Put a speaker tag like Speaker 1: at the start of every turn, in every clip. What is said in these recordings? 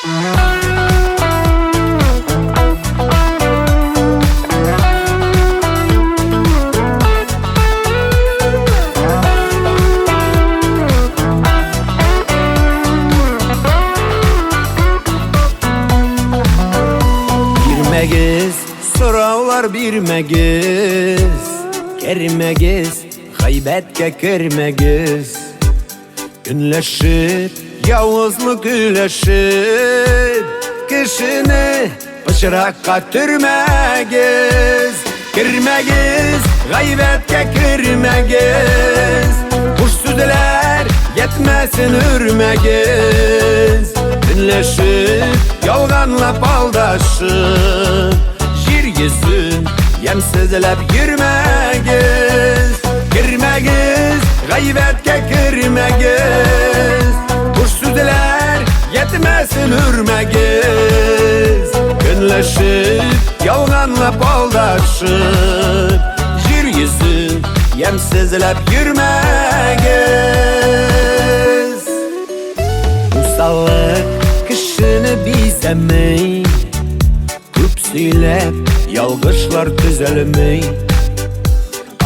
Speaker 1: Girmegiz, soravlar birmegiz, germegiz, gaybetke kirmegiz. Günleşip, yavuzluk üleşip, kişini pışrakka türmegiz. Girmegiz, gaybetke kirmegiz. Kuş süzüler, yetmesin ürmegiz. Günleşip, yalganla paldaşıp, jir yüzün yemsizlep yürmegiz. Girmegiz, gaybetke kirmegiz. Kuş süzüler, yetmesin ürmegiz. Günleşip, yalganla paldaşıp, jir yüzün yemsizlep yürmegiz. Musallık kışını bizemey, küp söylep yalgışlar düzelmey.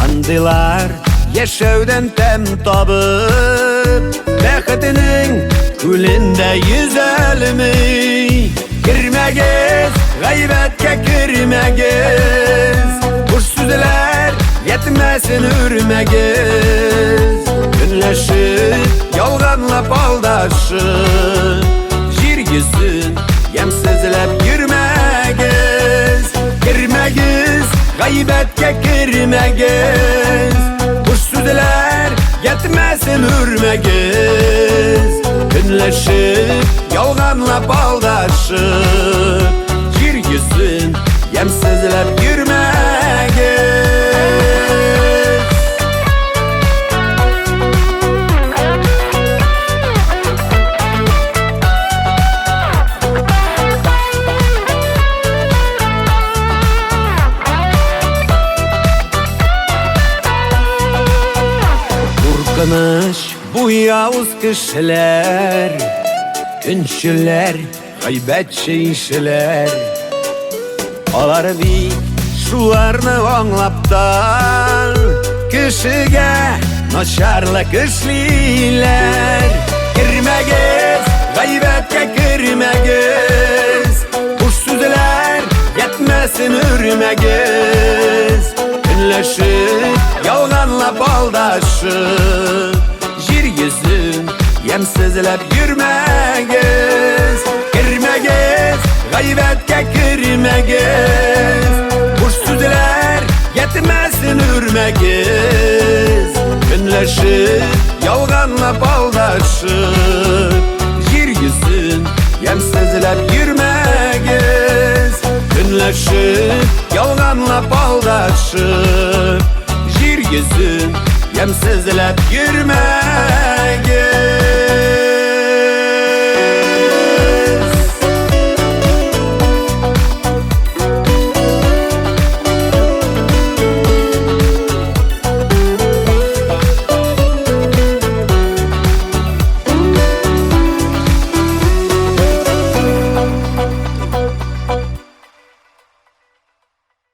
Speaker 1: Andılar yaşavdan tem tabıp, beketinin külünde yüzelmey. Girmegiz, gaybetke kirmegiz. Kuş süzüler, yetmesin ürmegiz. Günleşip, yalganla paldaşıp, jir yüzün yemsizlep yürmegiz. Girmegiz, gaybetke kirmegiz. Kuş süzüler, yetmesin ürmegiz. Günleşip, yalganla paldaşıp, jir yüzün yemsizlep yürmegiz. Bu yavuz kişiler, ünçüler, gaybetçi işler. Alar bir şularını anlaptan, kişiге naşarlık işliler. Girmegiz, gaybetke kirmegiz. Kuş süzüler, yetmesin ürmegiz. Günleşip, yalganla paldaşıp, jir yüzün yemsizlep yürmegiz. Girmegiz, gaybetke kirmegiz. Kuş süzüler, yetmesin ürmegiz. Günleşip, yalganla paldaşıp, jir yüzün yemsizlep yürmegiz. Günleşip, yalganla paldaşıp, jir yüzün yemsizlep yürmegiz.